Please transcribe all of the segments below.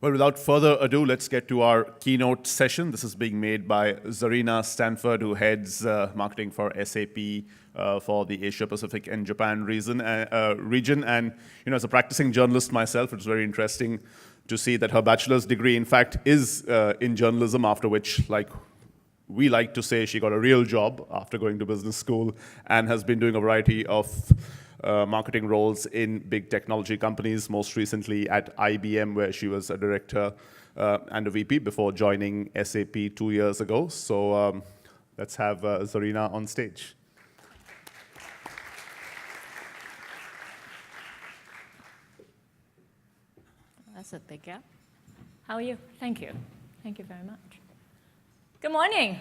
Well, without further ado, let's get to our keynote session. This is being made by Zarina Stanford, who heads marketing for SAP for the Asia Pacific and Japan region. And as a practicing journalist myself, it's very interesting to see that her bachelor's degree, in fact, is in journalism, after which, like we like to say, she got a real job after going to business school and has been doing a variety of marketing roles in big technology companies, most recently at IBM, where she was a director and a VP before joining SAP 2 years ago. So let's have Zarina on stage. That's a big gap. How are you? Thank you. Thank you very much. Good morning.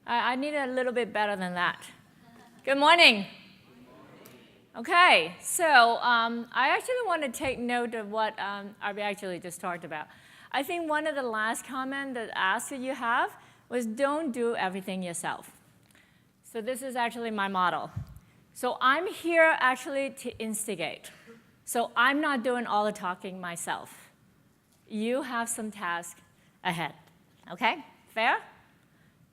I need a little bit better than that. Good morning. Okay, so I actually want to take note of what Arby actually just talked about. I think one of the last comments that asked that you have was don't do everything yourself. So this is actually my model. So I'm here actually to instigate. So I'm not doing all the talking myself. You have some tasks ahead, okay? Fair?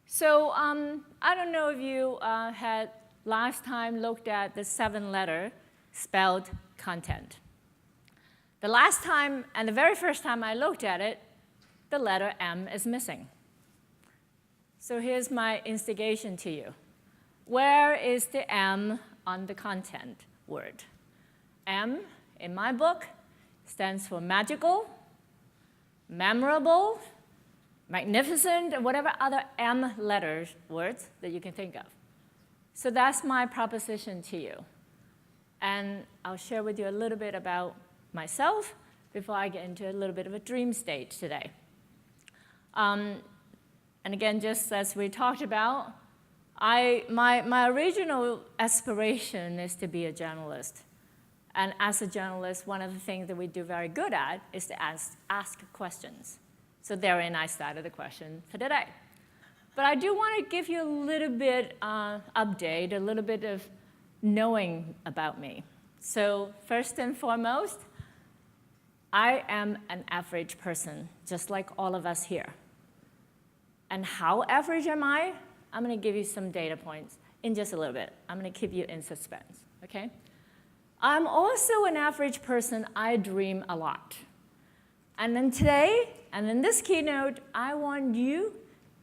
So I don't know if you had last time looked at the 7-letter spelled content. The last time and the very first time I looked at it, the letter M is missing. So here's my instigation to you. Where is the M on the content word? M, in my book, stands for magical, memorable, magnificent, and whatever other M letters words that you can think of. So that's my proposition to you. And I'll share with you a little bit about myself before I get into a little bit of a dream state today. And again, just as we talked about, my original aspiration is to be a journalist. And as a journalist, one of the things that we do very good at is to ask questions. So therein I started the question for today. But I do want to give you a little bit update, a little bit of knowing about me. So first and foremost, I am an average person, just like all of us here. And how average am I? I'm going to give you some data points in just a little bit. I'm going to keep you in suspense, okay? I'm also an average person. I dream a lot. And then today, and in this keynote, I want you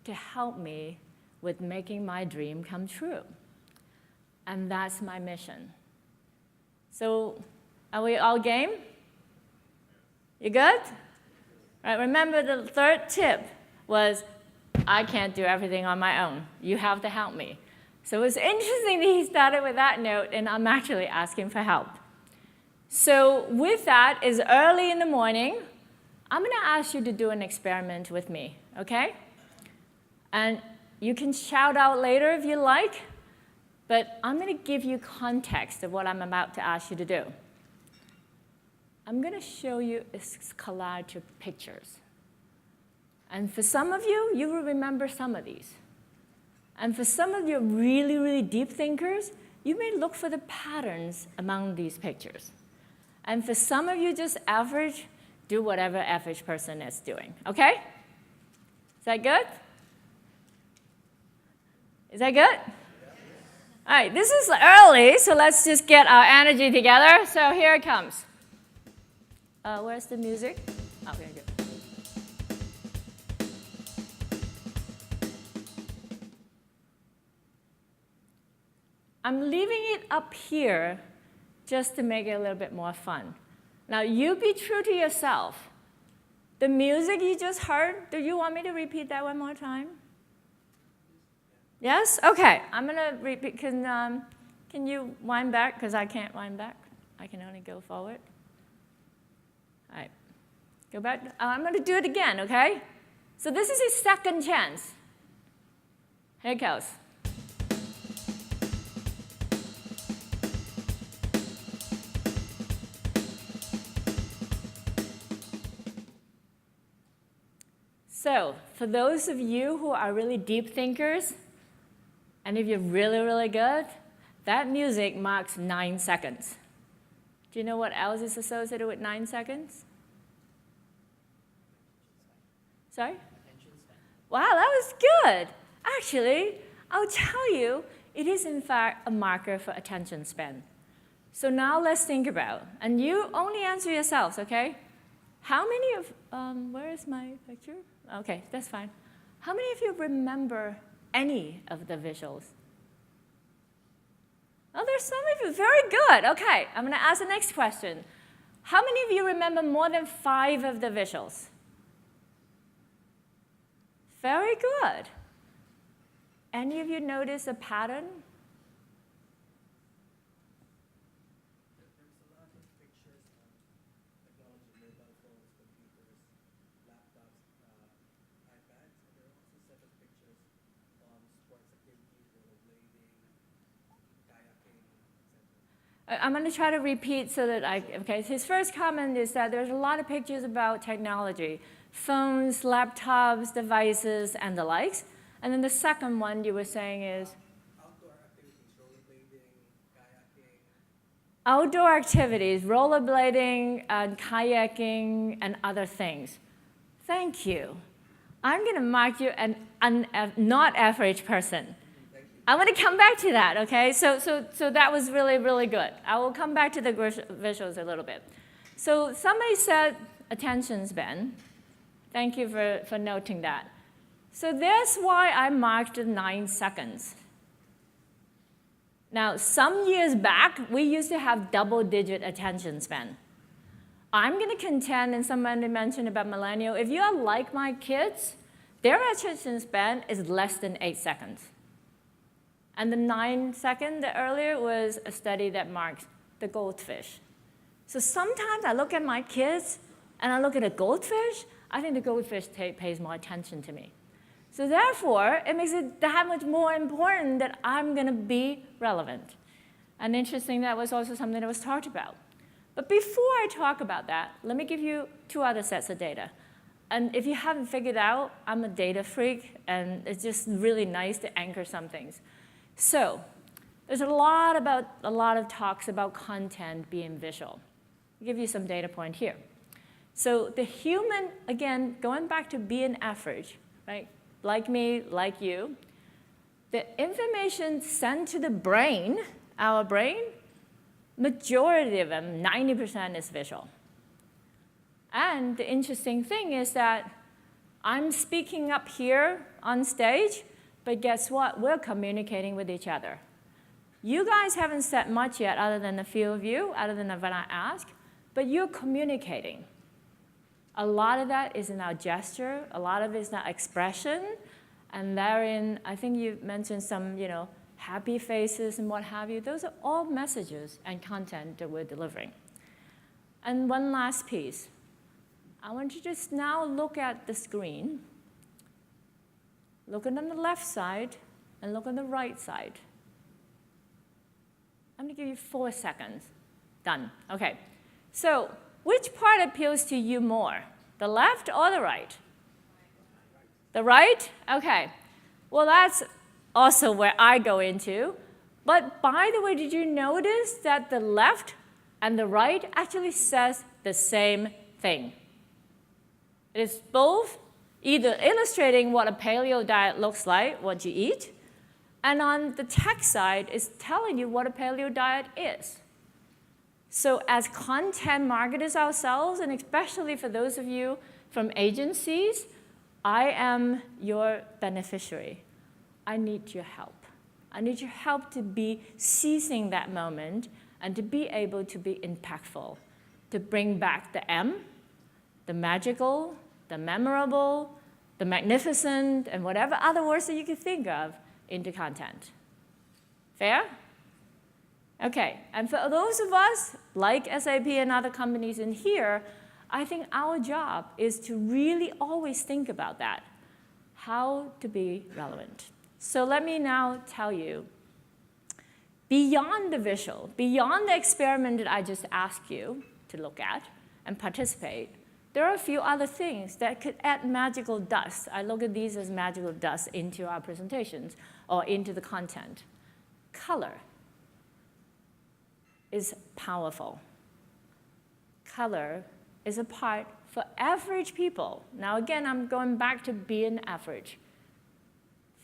to help me with making my dream come true. And that's my mission. So are we all game? You good? Right, remember the third tip was I can't do everything on my own. You have to help me. So it's interesting that he started with that note, and I'm actually asking for help. So with that, it's early in the morning. I'm going to ask you to do an experiment with me, okay? And you can shout out later if you like, but I'm going to give you context of what I'm about to ask you to do. I'm going to show you a collage of pictures. And for some of you, you will remember some of these. And for some of you really, really deep thinkers, you may look for the patterns among these pictures. And for some of you just average, do whatever average person is doing, okay? Is that good? Is that good? All right, this is early, so let's just get our energy together. So here it comes. Where's the music? Oh, here we go. I'm leaving it up here just to make it a little bit more fun. Now, you be true to yourself. The music you just heard, do you want me to repeat that one more time? Yes? OK. I'm going to repeat. Can you wind back? Because I can't wind back. I can only go forward. All right. Go back. I'm going to do it again, OK? So this is a second chance. Here it goes. So for those of you who are really deep thinkers, and if you're really, really good, that music marks 9 seconds. Do you know what else is associated with 9 seconds? Sorry? Wow, that was good. Actually, I'll tell you, it is in fact a marker for attention span. So now let's think about, and you only answer yourselves, okay? How many of, where is my picture? Okay, that's fine. How many of you remember any of the visuals? Oh, there's some of you, very good. Okay, I'm gonna ask the next question. How many of you remember more than 5 of the visuals? Very good. Any of you notice a pattern? There's a lot of pictures on technology, mobile phones, computers, laptops, iPads, and there are also set of pictures on sports activities, rollerblading, kayaking, etc. I'm going to try to repeat so that okay, his first comment is that there's a lot of pictures about technology, phones, laptops, devices, and the likes. And then the second one you were saying is? Outdoor activities, rollerblading, kayaking. Outdoor activities, rollerblading, and kayaking, and other things. Thank you. I'm going to mark you an not average person. I'm going to come back to that, okay? So that was really, really good. I will come back to the visuals a little bit. So somebody said attention span. Thank you for noting that. So that's why I marked 9 seconds. Now, some years back, we used to have double-digit attention span. I'm going to contend, and somebody mentioned about millennial, if you are like my kids, their attention span is less than 8 seconds. And the 9 second earlier was a study that marks the goldfish. So sometimes I look at my kids and I look at a goldfish, I think the goldfish pays more attention to me. So therefore, it makes it that much more important that I'm going to be relevant. And interesting, that was also something that was talked about. But before I talk about that, let me give you 2 other sets of data. And if you haven't figured out, I'm a data freak, and it's just really nice to anchor some things. So there's a lot of talks about content being visual. I'll give you some data point here. So the human, again, going back to being average, right? Like me, like you, the information sent to the brain, our brain, majority of them, 90% is visual. And the interesting thing is that I'm speaking up here on stage, but guess what? We're communicating with each other. You guys haven't said much yet, other than a few of you, other than when I ask, but you're communicating. A lot of that is in our gesture. A lot of it is in our expression. And therein, I think you mentioned some, happy faces and what have you. Those are all messages and content that we're delivering. And one last piece. I want you to just now look at the screen. Look on the left side and look on the right side. I'm going to give you 4 seconds. Done. OK. So which part appeals to you more, the left or the right? The right? OK. Well, that's also where I go into. But by the way, did you notice that the left and the right actually says the same thing? It is both either illustrating what a paleo diet looks like, what you eat, and on the text side is telling you what a paleo diet is. So as content marketers ourselves, and especially for those of you from agencies, I am your beneficiary. I need your help. I need your help to be seizing that moment and to be able to be impactful, to bring back the M, the magical, the memorable, the magnificent, and whatever other words that you can think of into content. Fair? OK, and for those of us, like SAP and other companies in here, I think our job is to really always think about that, how to be relevant. So let me now tell you, beyond the visual, beyond the experiment that I just asked you to look at and participate, there are a few other things that could add magical dust. I look at these as magical dust into our presentations or into the content. Color is powerful. Color is a part for average people, now again, I'm going back to being average.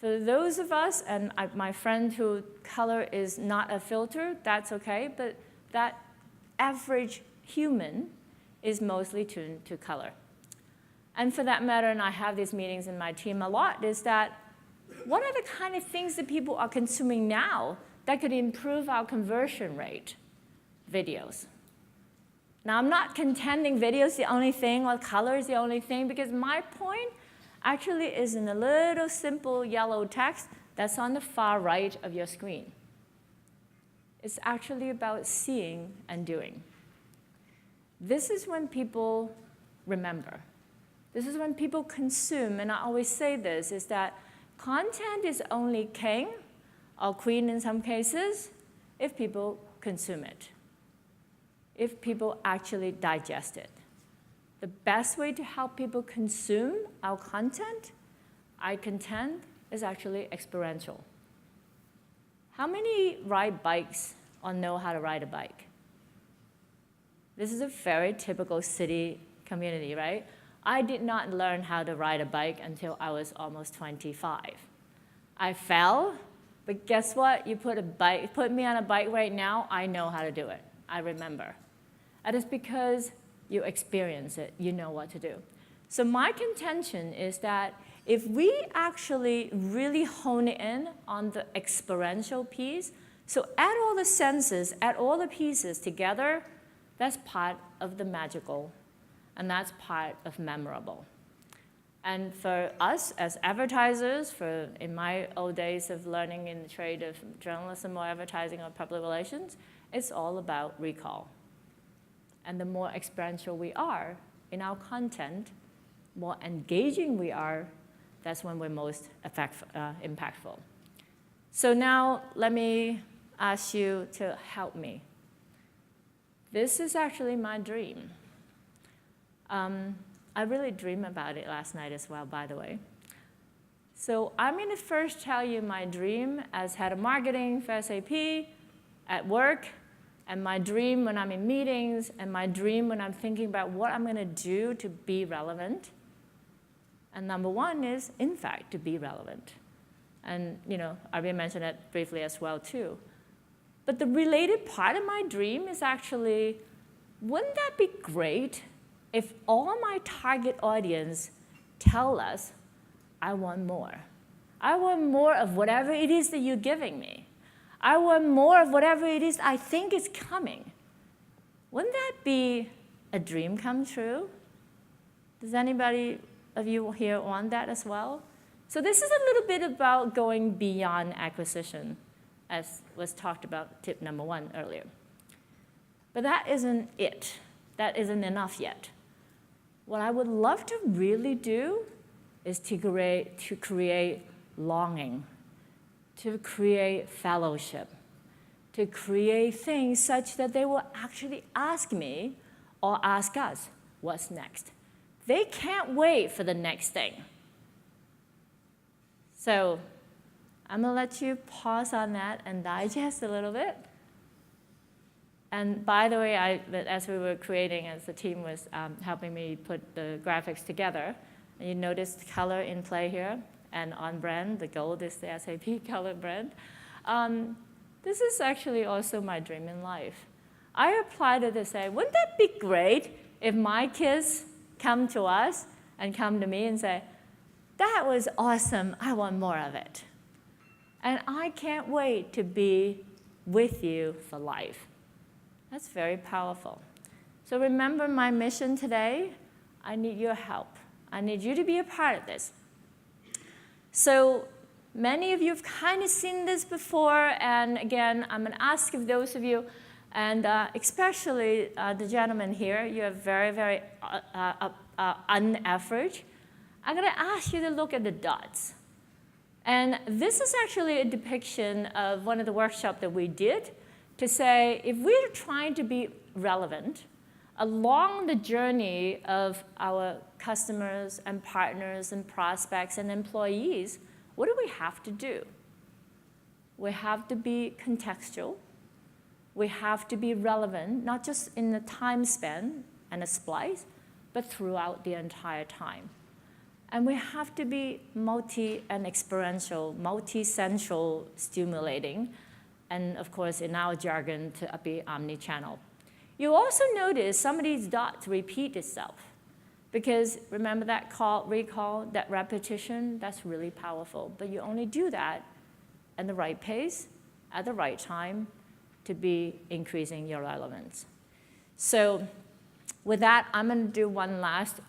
For those of us, and my friend who color is not a filter, that's okay, but that average human is mostly tuned to color. And for that matter, and I have these meetings in my team a lot, is that what are the kind of things that people are consuming now that could improve our conversion rate? Videos. Now, I'm not contending video is the only thing or color is the only thing, because my point actually is in a little simple yellow text that's on the far right of your screen. It's actually about seeing and doing. This is when people remember. This is when people consume, and I always say this, is that content is only king or queen in some cases if people consume it, if people actually digest it. The best way to help people consume our content, I contend, is actually experiential. How many ride bikes or know how to ride a bike? This is a very typical city community, right? I did not learn how to ride a bike until I was almost 25. I fell, but guess what? You put me on a bike right now, I know how to do it. I remember. And it's because you experience it, you know what to do. So my contention is that if we actually really hone in on the experiential piece, so add all the senses, add all the pieces together, that's part of the magical, and that's part of memorable. And for us as advertisers, in my old days of learning in the trade of journalism or advertising or public relations, it's all about recall. And the more experiential we are in our content, more engaging we are, that's when we're most impactful. So now let me ask you to help me. This is actually my dream. I really dreamed about it last night as well, by the way. So I'm going to first tell you my dream as head of marketing for SAP at work, and my dream when I'm in meetings, and my dream when I'm thinking about what I'm going to do to be relevant. And number one is, in fact, to be relevant. And I will mention it briefly as well, too. But the related part of my dream is actually, wouldn't that be great if all my target audience tell us, I want more. I want more of whatever it is that you're giving me. I want more of whatever it is I think is coming. Wouldn't that be a dream come true? Does anybody of you here want that as well? So this is a little bit about going beyond acquisition, as was talked about tip number 1 earlier. But that isn't it. That isn't enough yet. What I would love to really do is to create longing, to create fellowship, to create things such that they will actually ask me or ask us, what's next? They can't wait for the next thing. So I'm going to let you pause on that and digest a little bit. And by the way, as we were creating, as the team was helping me put the graphics together, and you notice the color in play here, and on brand, the gold is the SAP color brand. This is actually also my dream in life. I applied it to say, wouldn't that be great if my kids come to us and come to me and say, that was awesome, I want more of it. And I can't wait to be with you for life. That's very powerful. So remember my mission today. I need your help. I need you to be a part of this. So many of you have kind of seen this before, and again, I'm going to ask if those of you, and especially the gentleman here, you are very, very unaverage. I'm going to ask you to look at the dots. And this is actually a depiction of one of the workshops that we did to say, if we're trying to be relevant along the journey of our customers and partners and prospects and employees, what do we have to do? We have to be contextual. We have to be relevant, not just in the time span and a splice, but throughout the entire time. And we have to be multi and experiential, multi-sensual stimulating, and of course, in our jargon, to be omni-channel. You also notice some of these dots repeat itself, because remember that recall, that repetition, that's really powerful. But you only do that at the right pace, at the right time, to be increasing your relevance. So with that, I'm going to do one last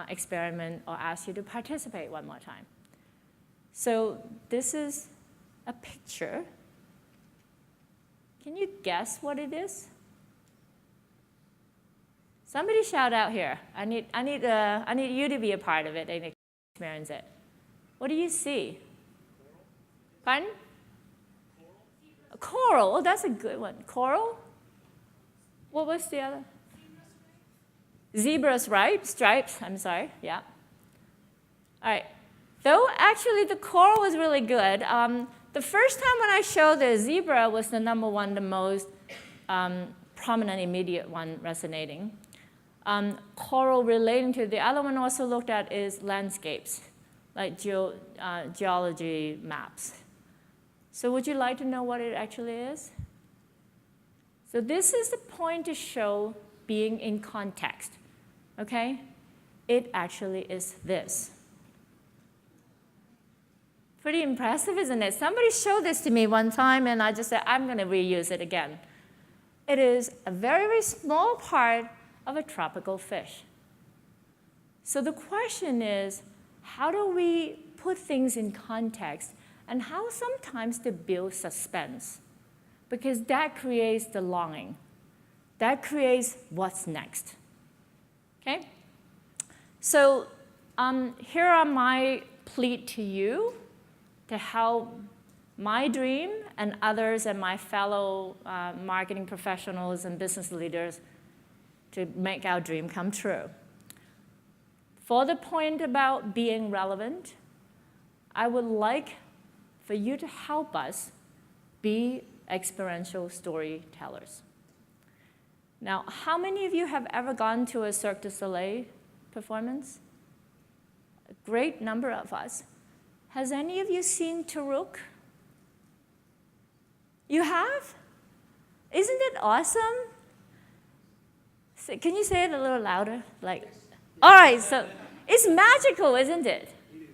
experiment or ask you to participate one more time. So this is a picture. Can you guess what it is? Somebody shout out here. I need you to be a part of it and experience it. What do you see? Pardon? A coral. Oh, that's a good one. Coral? What was the other? Zebra stripes. I'm sorry. Yeah. All right. Though actually the coral was really good. The first time when I showed the zebra was the number one, the most prominent, immediate one resonating. Coral relating to the other one also looked at is landscapes, like geology maps. So would you like to know what it actually is? So this is the point to show being in context, okay? It actually is this. Pretty impressive, isn't it? Somebody showed this to me one time, and I just said, I'm going to reuse it again. It is a very, very small part of a tropical fish. So the question is, how do we put things in context, and how sometimes to build suspense? Because that creates the longing. That creates what's next. Okay? So here are my plea to you to help my dream and others and my fellow marketing professionals and business leaders to make our dream come true. For the point about being relevant, I would like for you to help us be experiential storytellers. Now, how many of you have ever gone to a Cirque du Soleil performance? A great number of us. Has any of you seen Taruk? You have? Isn't it awesome? So, can you say it a little louder? Like, all right, so it's magical, isn't it? It is.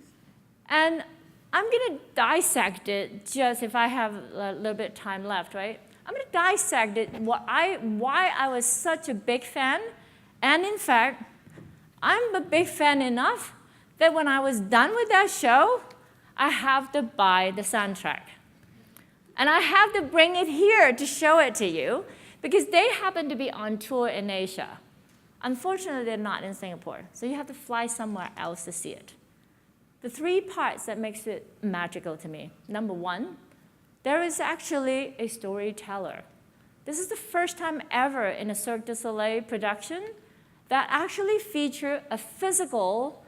And I'm going to dissect it just if I have a little bit of time left, right? I'm going to dissect it, why I was such a big fan. And in fact, I'm a big fan enough that when I was done with that show, I have to buy the soundtrack. And I have to bring it here to show it to you, because they happen to be on tour in Asia. Unfortunately, they're not in Singapore, so you have to fly somewhere else to see it. The three parts that makes it magical to me. Number one, there is actually a storyteller. This is the first time ever in a Cirque du Soleil production that actually featured a physical,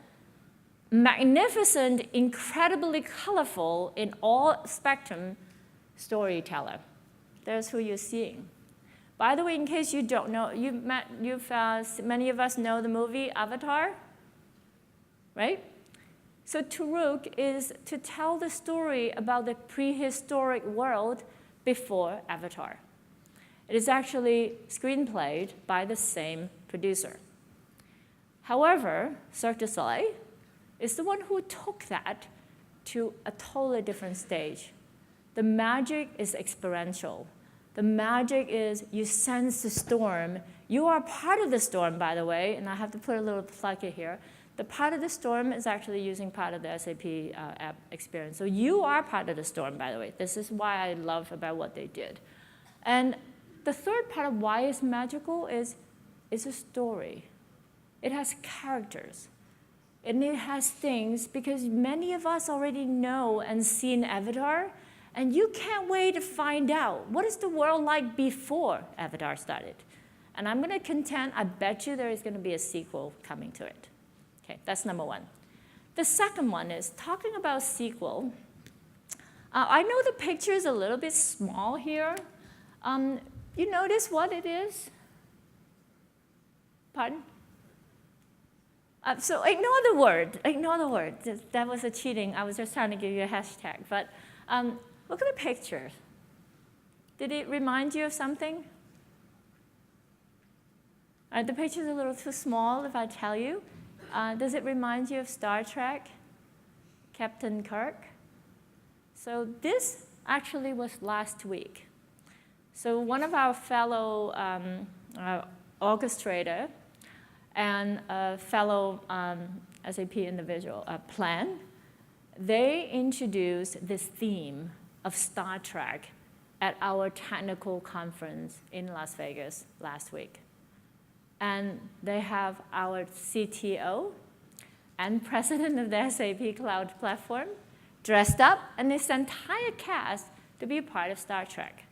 magnificent, incredibly colorful, in all spectrum storyteller. There's who you're seeing. By the way, in case you don't know, many of us know the movie Avatar, right? So Taruk is to tell the story about the prehistoric world before Avatar. It is actually screenplayed by the same producer. However, Cirque du Soleil is the one who took that to a totally different stage. The magic is experiential. The magic is you sense the storm. You are part of the storm, by the way, and I have to put a little plug here. The part of the storm is actually using part of the SAP app experience. So you are part of the storm, by the way. This is why I love about what they did. And the third part of why it's magical is it's a story. It has characters. And it has things, because many of us already know and seen Avatar, and you can't wait to find out what is the world like before Avatar started. And I'm going to contend, I bet you there is going to be a sequel coming to it. Okay, that's number one. The second one is talking about sequel. I know the picture is a little bit small here. You notice what it is? Pardon? So ignore the word. Ignore the word. That was a cheating. I was just trying to give you a hashtag. But look at the picture. Did it remind you of something? The picture's a little too small if I tell you. Does it remind you of Star Trek? Captain Kirk? So this actually was last week. So one of our fellow orchestrator and a fellow SAP individual, Plan, they introduced this theme of Star Trek at our technical conference in Las Vegas last week. And they have our CTO and president of the SAP Cloud Platform dressed up, and this entire cast to be part of Star Trek.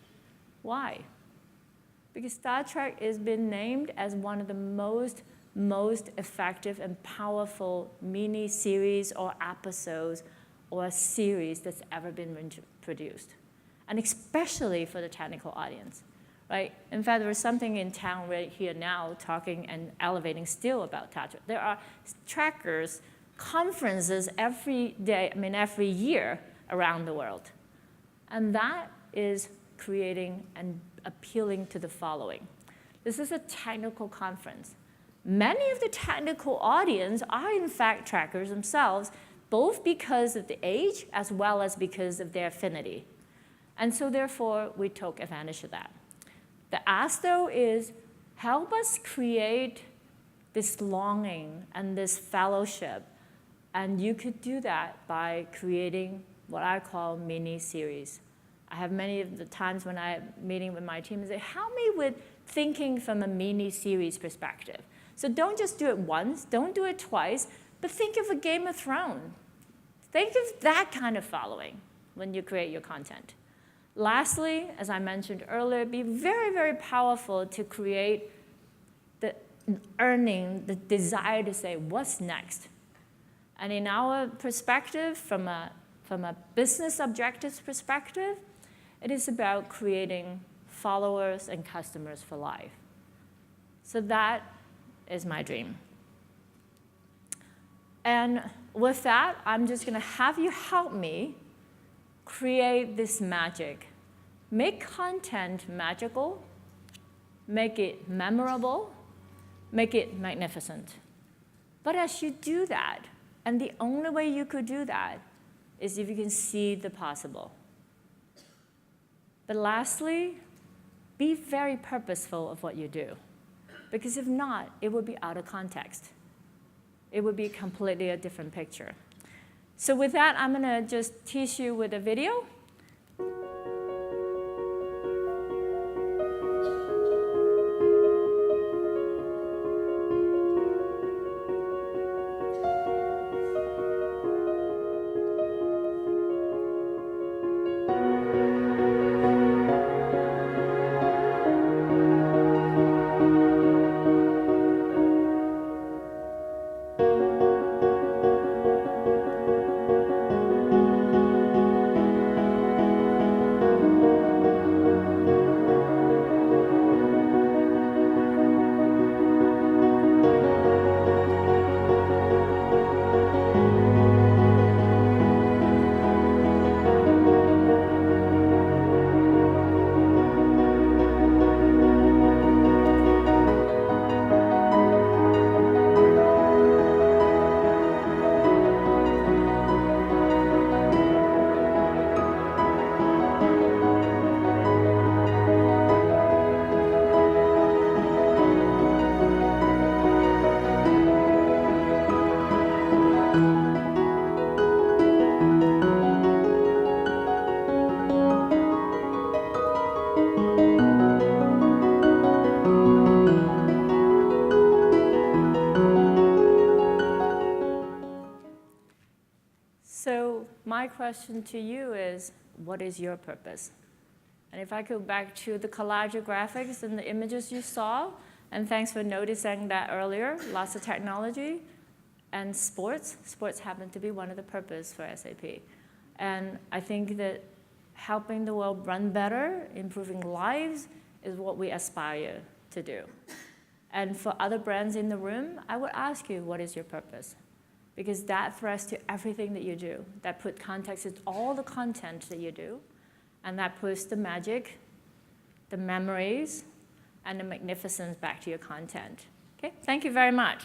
Why? Because Star Trek has been named as one of the most effective and powerful mini-series or episodes or series that's ever been produced, and especially for the technical audience, right? In fact, there was something in town right here now talking and elevating still about Star Trek. There are trackers, conferences every day, every year around the world. And that is creating and appealing to the following. This is a technical conference. Many of the technical audience are in fact trackers themselves, both because of the age as well as because of their affinity. And so therefore, we took advantage of that. The ask though is, help us create this longing and this fellowship. And you could do that by creating what I call mini-series. I have many of the times when I'm meeting with my team, they say, help me with thinking from a mini-series perspective. So don't just do it once, don't do it twice, but think of a Game of Thrones. Think of that kind of following when you create your content. Lastly, as I mentioned earlier, be very, very powerful to create the desire to say, what's next? And in our perspective, from a business objectives perspective, it is about creating followers and customers for life. So that is my dream. And with that, I'm just going to have you help me create this magic. Make content magical, make it memorable, make it magnificent. But as you do that, and the only way you could do that is if you can see the possible. But lastly, be very purposeful of what you do. Because if not, it would be out of context. It would be completely a different picture. So with that, I'm going to just tease you with a video. So my question to you is, what is your purpose? And if I go back to the collage of graphics and the images you saw, and thanks for noticing that earlier, lots of technology and sports. Sports happen to be one of the purpose for SAP. And I think that helping the world run better, improving lives, is what we aspire to do. And for other brands in the room, I would ask you, what is your purpose? Because that threads to everything that you do. That put context in all the content that you do, and that puts the magic, the memories, and the magnificence back to your content. Okay, thank you very much.